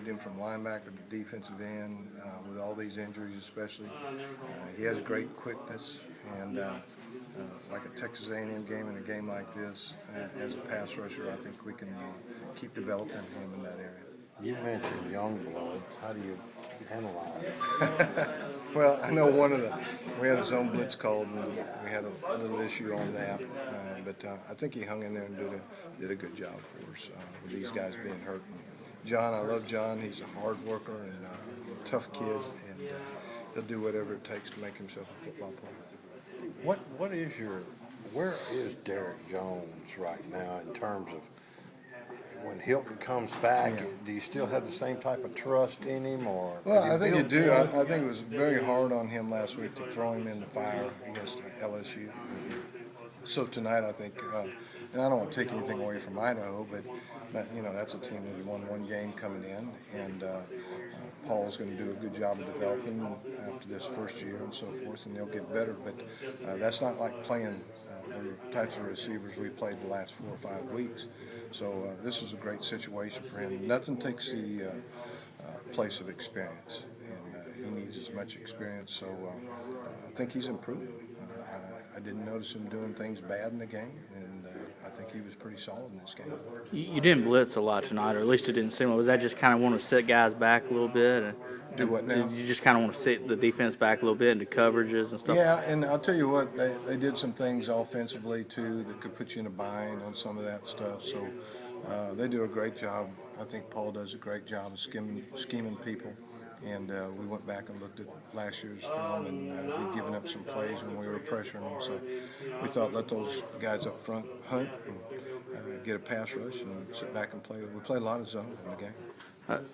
moved him from linebacker to defensive end with all these injuries especially. He has great quickness, and like a Texas A&M game and a game like this, as a pass rusher, I think we can keep developing him in that area. You mentioned young blood. How do you analyze? Well, I know we had a zone blitz called, and we had a little issue on that, but I think he hung in there and did a good job for us with these guys being hurt. And John, I love John. He's a hard worker and a tough kid, and he'll do whatever it takes to make himself a football player. Where is Derek Jones right now in terms of when Hilton comes back? Yeah. Do you still have the same type of trust in him, or? Well, I think you do. I think it was very hard on him last week to throw him in the fire against LSU. So tonight, I think, and I don't want to take anything away from Idaho, but that's a team that won one game coming in, and Paul's going to do a good job of developing after this first year and so forth, and they'll get better. But that's not like playing the types of receivers we played the last 4 or 5 weeks. So this is a great situation for him. Nothing takes the place of experience, and he needs as much experience. So I think he's improving. I didn't notice him doing things bad in the game, and I think he was pretty solid in this game. You didn't blitz a lot tonight, or at least it didn't seem like. Was that just kind of want to set guys back a little bit? Do what now? You just kind of want to set the defense back a little bit into coverages and stuff? Yeah, and I'll tell you what, they did some things offensively, too, that could put you in a bind on some of that stuff. So they do a great job. I think Paul does a great job of scheming people. And we went back and looked at last year's film, and we'd given up some plays when we were pressuring them. So we thought, let those guys up front hunt and get a pass rush and sit back and play. We played a lot of zone in the game.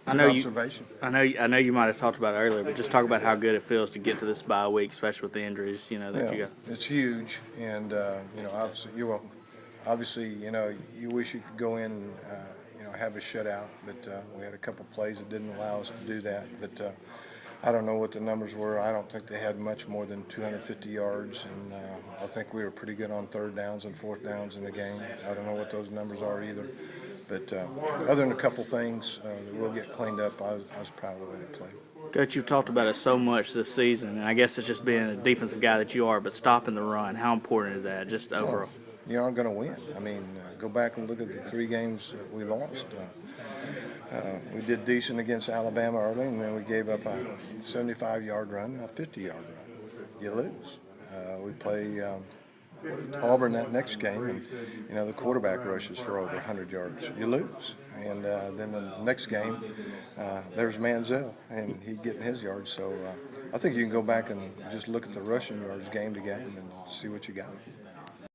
I know observation. I know you might have talked about it earlier, but just talk about how good it feels to get to this bye week, especially with the injuries. You got. It's huge, and obviously, you wish you could go in and have a shutout, but we had a couple plays that didn't allow us to do that. But I don't know what the numbers were. I don't think they had much more than 250 yards, and I think we were pretty good on third downs and fourth downs in the game. I don't know what those numbers are either. But other than a couple things that will get cleaned up, I was proud of the way they played. Coach, you've talked about it so much this season, and I guess it's just being a defensive guy that you are, but stopping the run, how important is that just overall? You aren't going to win. I mean, go back and look at the 3 games that we lost. We did decent against Alabama early, and then we gave up a 75-yard run, a 50-yard run. You lose. We play Auburn that next game, and the quarterback rushes for over 100 yards. You lose. And then the next game, there's Manziel, and he's getting his yards. So I think you can go back and just look at the rushing yards game to game and see what you got.